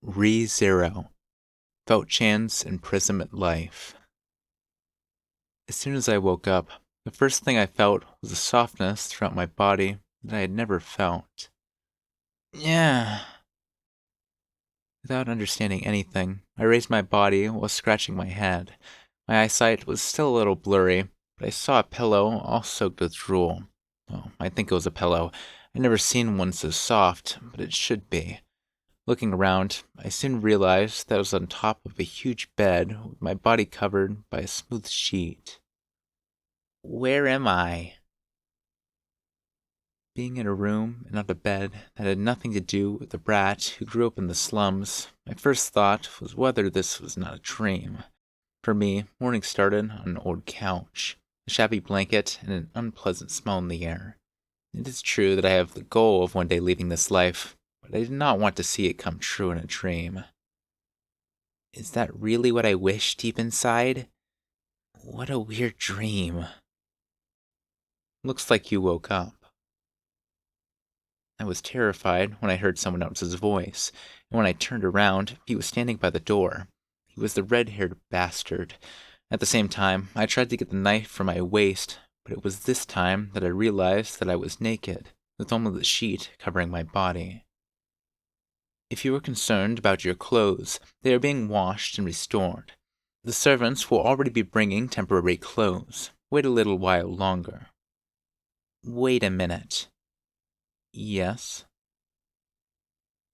Re-Zero. Felt Chan's imprisonment life. As soon as I woke up, the first thing I felt was a softness throughout my body that I had never felt. Yeah. Without understanding anything, I raised my body while scratching my head. My eyesight was still a little blurry, but I saw a pillow all soaked with drool. Oh, I think it was a pillow. I'd never seen one so soft, but it should be. Looking around, I soon realized that I was on top of a huge bed with my body covered by a smooth sheet. Where am I? Being in a room and not a bed that had nothing to do with the brat who grew up in the slums, my first thought was whether this was not a dream. For me, morning started on an old couch, a shabby blanket, and an unpleasant smell in the air. It is true that I have the goal of one day leaving this life, but I did not want to see it come true in a dream. Is that really what I wish deep inside? What a weird dream. Looks like you woke up. I was terrified when I heard someone else's voice, and when I turned around, he was standing by the door. He was the red-haired bastard. At the same time, I tried to get the knife from my waist, but it was this time that I realized that I was naked, with only the sheet covering my body. If you are concerned about your clothes, they are being washed and restored. The servants will already be bringing temporary clothes. Wait a little while longer. Wait a minute. Yes?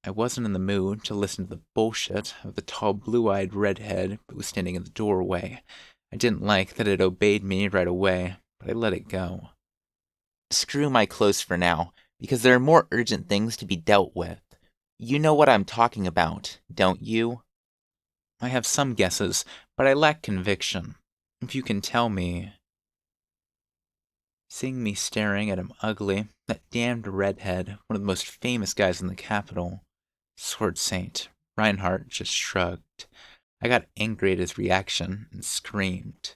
I wasn't in the mood to listen to the bullshit of the tall blue-eyed redhead who was standing in the doorway. I didn't like that it obeyed me right away, but I let it go. Screw my clothes for now, because there are more urgent things to be dealt with. You know what I'm talking about, don't you? I have some guesses, but I lack conviction. If you can tell me... Seeing me staring at him ugly, that damned redhead, one of the most famous guys in the capital, Sword Saint, Reinhardt just shrugged. I got angry at his reaction and screamed.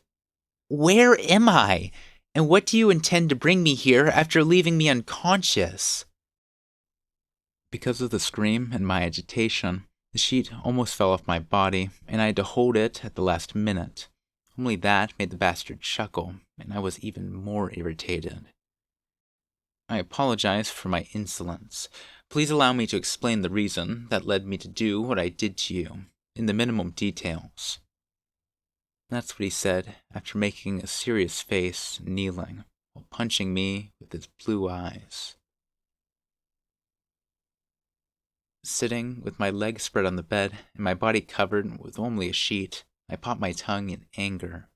Where am I? And what do you intend to bring me here after leaving me unconscious? Because of the scream and my agitation, the sheet almost fell off my body, and I had to hold it at the last minute. Only that made the bastard chuckle, and I was even more irritated. I apologize for my insolence. Please allow me to explain the reason that led me to do what I did to you, in the minimum details. That's what he said after making a serious face and kneeling, while punching me with his blue eyes. Sitting with my legs spread on the bed and my body covered with only a sheet, I popped my tongue in anger.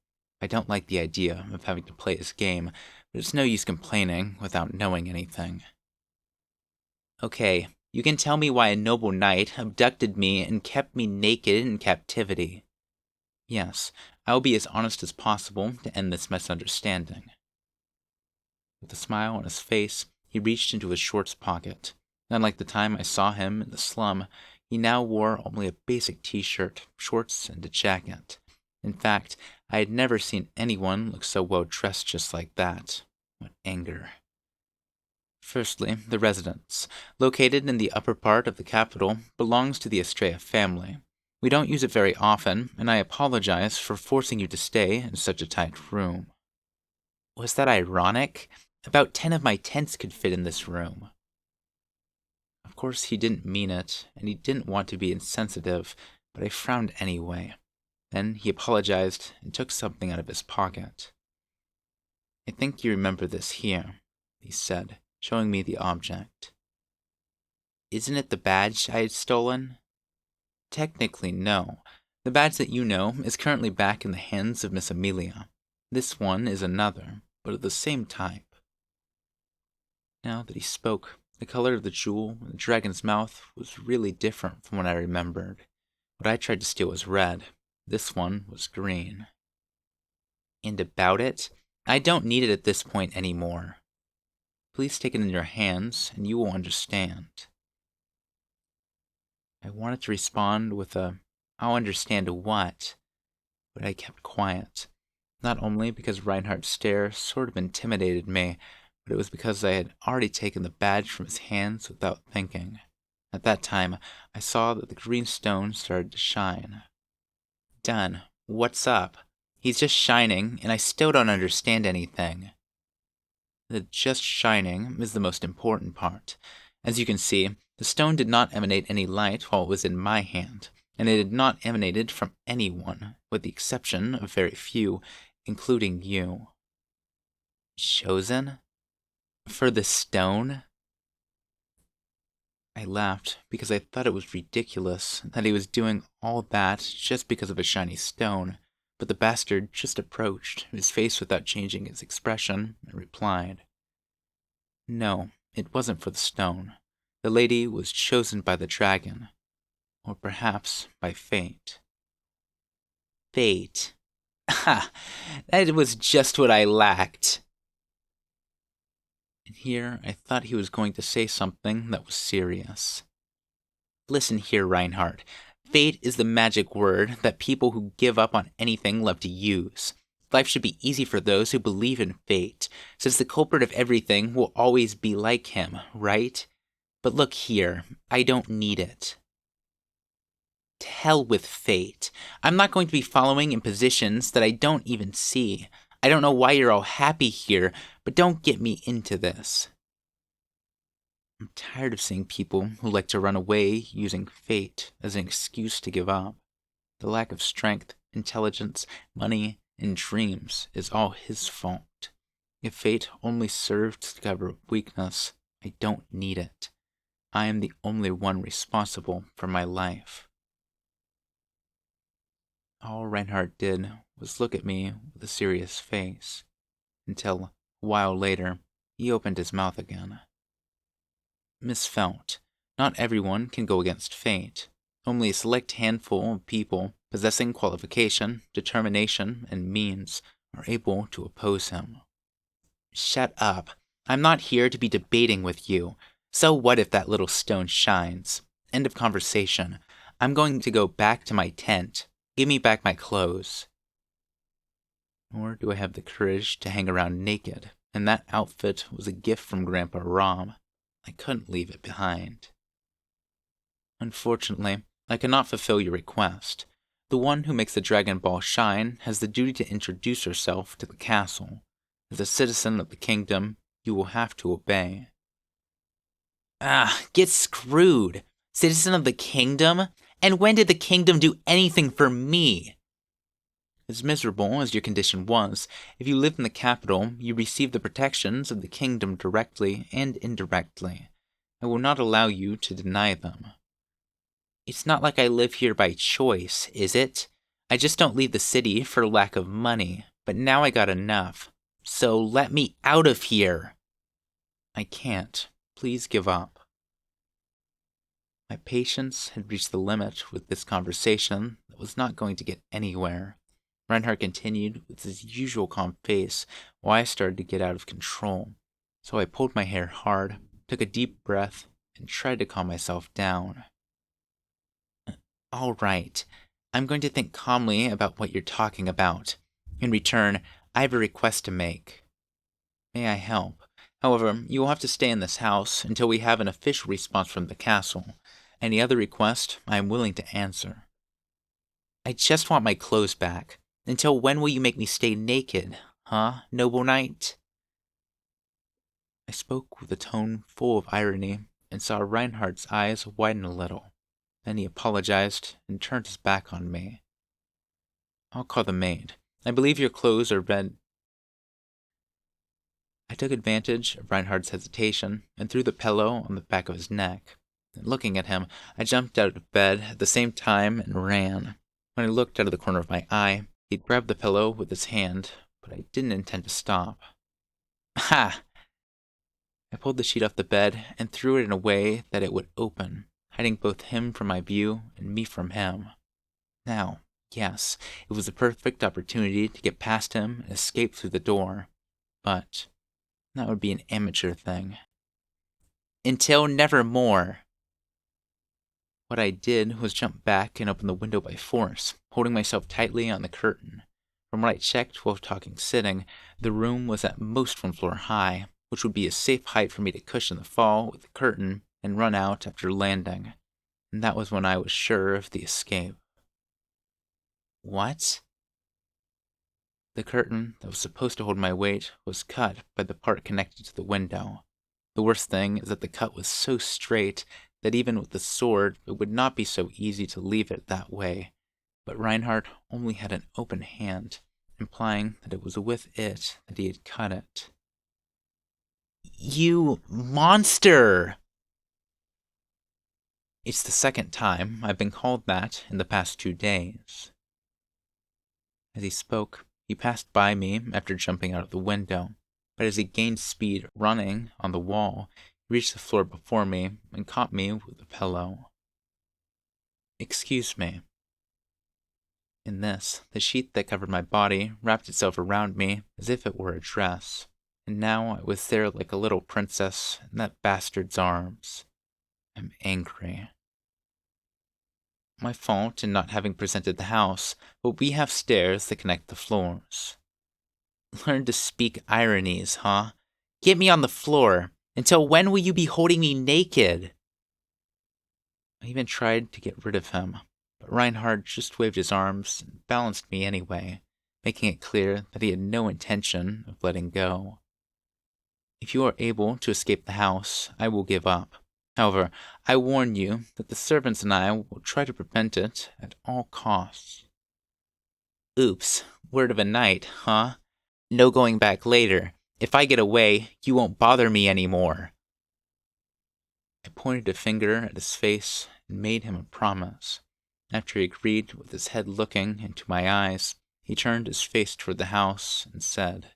I don't like the idea of having to play his game, but it's no use complaining without knowing anything. Okay, you can tell me why a noble knight abducted me and kept me naked in captivity. Yes, I will be as honest as possible to end this misunderstanding. With a smile on his face, he reached into his shorts pocket. Unlike the time I saw him in the slum, he now wore only a basic t-shirt, shorts, and a jacket. In fact, I had never seen anyone look so well dressed just like that. What anger. Firstly, the residence, located in the upper part of the capital, belongs to the Estrella family. We don't use it very often, and I apologize for forcing you to stay in such a tight room. Was that ironic? About 10 of my tents could fit in this room. Of course, he didn't mean it, and he didn't want to be insensitive, but I frowned anyway. Then he apologized and took something out of his pocket. I think you remember this here, he said, showing me the object. Isn't it the badge I had stolen? Technically, no. The badge that you know is currently back in the hands of Miss Amelia. This one is another, but of the same type. Now that he spoke, the color of the jewel in the dragon's mouth was really different from what I remembered. What I tried to steal was red. This one was green. And about it, I don't need it at this point anymore. Please take it in your hands, and you will understand. I wanted to respond with I'll understand what, but I kept quiet. Not only because Reinhardt's stare sort of intimidated me, but it was because I had already taken the badge from his hands without thinking. At that time, I saw that the green stone started to shine. Done. What's up? He's just shining, and I still don't understand anything. The just shining is the most important part. As you can see, the stone did not emanate any light while it was in my hand, and it had not emanated from anyone, with the exception of very few, including you. Chosen? For the stone? I laughed because I thought it was ridiculous that he was doing all that just because of a shiny stone, but the bastard just approached, his face without changing its expression, and replied, "No, it wasn't for the stone. The lady was chosen by the dragon, or perhaps by fate." Fate. Ha! That was just what I lacked. And here I thought he was going to say something that was serious. Listen here, Reinhardt. Fate is the magic word that people who give up on anything love to use. Life should be easy for those who believe in fate, since the culprit of everything will always be like him, right? But look here, I don't need it. To hell with fate. I'm not going to be following in positions that I don't even see. I don't know why you're all happy here, but don't get me into this. I'm tired of seeing people who like to run away using fate as an excuse to give up. The lack of strength, intelligence, money, and dreams is all his fault. If fate only served to cover weakness, I don't need it. I am the only one responsible for my life. All Reinhardt did was look at me with a serious face, until, a while later, he opened his mouth again. Miss Felt, not everyone can go against fate. Only a select handful of people possessing qualification, determination, and means are able to oppose him. Shut up. I'm not here to be debating with you. So what if that little stone shines? End of conversation. I'm going to go back to my tent. Give me back my clothes. Nor do I have the courage to hang around naked, and that outfit was a gift from Grandpa Rom. I couldn't leave it behind. Unfortunately, I cannot fulfill your request. The one who makes the Dragon Ball shine has the duty to introduce herself to the castle. As a citizen of the kingdom, you will have to obey. Get screwed! Citizen of the kingdom? And when did the kingdom do anything for me? As miserable as your condition was, if you live in the capital, you receive the protections of the kingdom directly and indirectly. I will not allow you to deny them. It's not like I live here by choice, is it? I just don't leave the city for lack of money, but now I got enough. So let me out of here! I can't. Please give up. My patience had reached the limit with this conversation that was not going to get anywhere. Reinhardt continued with his usual calm face while I started to get out of control. So I pulled my hair hard, took a deep breath, and tried to calm myself down. All right, I'm going to think calmly about what you're talking about. In return, I have a request to make. May I help? However, you will have to stay in this house until we have an official response from the castle. Any other request, I am willing to answer. I just want my clothes back. Until when will you make me stay naked, huh, noble knight? I spoke with a tone full of irony and saw Reinhardt's eyes widen a little. Then he apologized and turned his back on me. I'll call the maid. I believe your clothes are red. I took advantage of Reinhardt's hesitation and threw the pillow on the back of his neck. And looking at him, I jumped out of bed at the same time and ran. When I looked out of the corner of my eye, he'd grabbed the pillow with his hand, but I didn't intend to stop. Ha! I pulled the sheet off the bed and threw it in a way that it would open, hiding both him from my view and me from him. Now, yes, it was the perfect opportunity to get past him and escape through the door. But that would be an amateur thing. Until nevermore. What I did was jump back and open the window by force, holding myself tightly on the curtain. From what I checked while talking sitting, the room was at most 1 floor high, which would be a safe height for me to cushion the fall with the curtain and run out after landing, and that was when I was sure of the escape. What? The curtain that was supposed to hold my weight was cut by the part connected to the window. The worst thing is that the cut was so straight that even with the sword, it would not be so easy to leave it that way. But Reinhardt only had an open hand, implying that it was with it that he had cut it. You monster! It's the second time I've been called that in the past 2 days. As he spoke, he passed by me after jumping out of the window, but as he gained speed running on the wall, he reached the floor before me and caught me with a pillow. Excuse me. In this, the sheet that covered my body wrapped itself around me as if it were a dress, and now I was there like a little princess in that bastard's arms. I'm angry. My fault in not having presented the house, but we have stairs that connect the floors. Learn to speak ironies, huh? Get me on the floor. Until when will you be holding me naked? I even tried to get rid of him, but Reinhard just waved his arms and balanced me anyway, making it clear that he had no intention of letting go. If you are able to escape the house, I will give up. However, I warn you that the servants and I will try to prevent it at all costs. Oops, word of a night, huh? No going back later. If I get away, you won't bother me anymore. I pointed a finger at his face and made him a promise. After he agreed with his head looking into my eyes, he turned his face toward the house and said,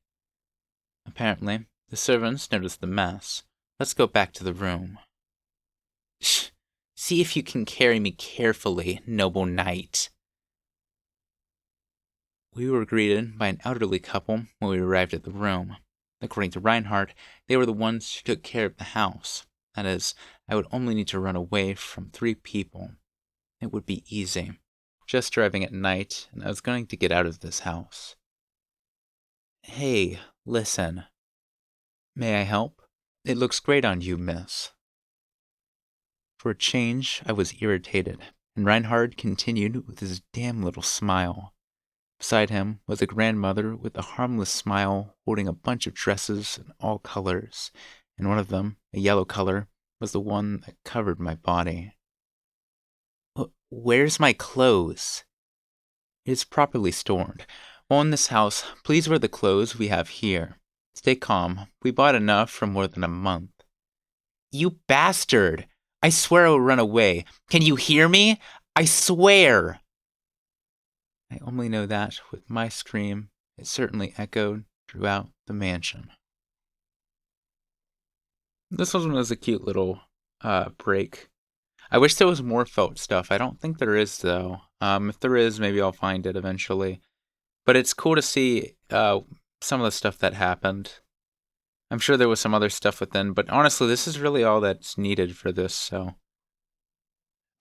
Apparently, the servants noticed the mess. Let's go back to the room. See if you can carry me carefully, noble knight. We were greeted by an elderly couple when we arrived at the room. According to Reinhardt, they were the ones who took care of the house. That is, I would only need to run away from 3 people. It would be easy. Just driving at night, and I was going to get out of this house. Hey, listen. May I help? It looks great on you, miss. For a change, I was irritated, and Reinhard continued with his damn little smile. Beside him was a grandmother with a harmless smile holding a bunch of dresses in all colors, and one of them, a yellow color, was the one that covered my body. Where's my clothes? It is properly stored. While in this house, please wear the clothes we have here. Stay calm. We bought enough for more than a month. You bastard! I swear I will run away. Can you hear me? I swear! I only know that with my scream, it certainly echoed throughout the mansion. This one was a cute little break. I wish there was more felt stuff. I don't think there is, though. If there is, maybe I'll find it eventually. But it's cool to see some of the stuff that happened. I'm sure there was some other stuff within, but honestly, this is really all that's needed for this, so.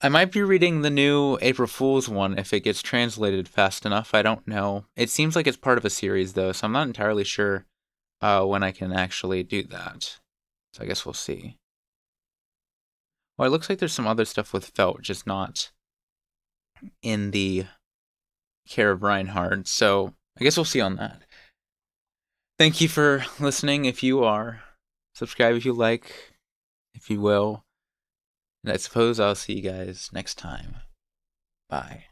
I might be reading the new April Fool's one if it gets translated fast enough. I don't know. It seems like it's part of a series, though, so I'm not entirely sure when I can actually do that. So I guess we'll see. Well, it looks like there's some other stuff with felt, just not in the care of Reinhard, so I guess we'll see on that. Thank you for listening if you are. Subscribe if you like, if you will. And I suppose I'll see you guys next time. Bye.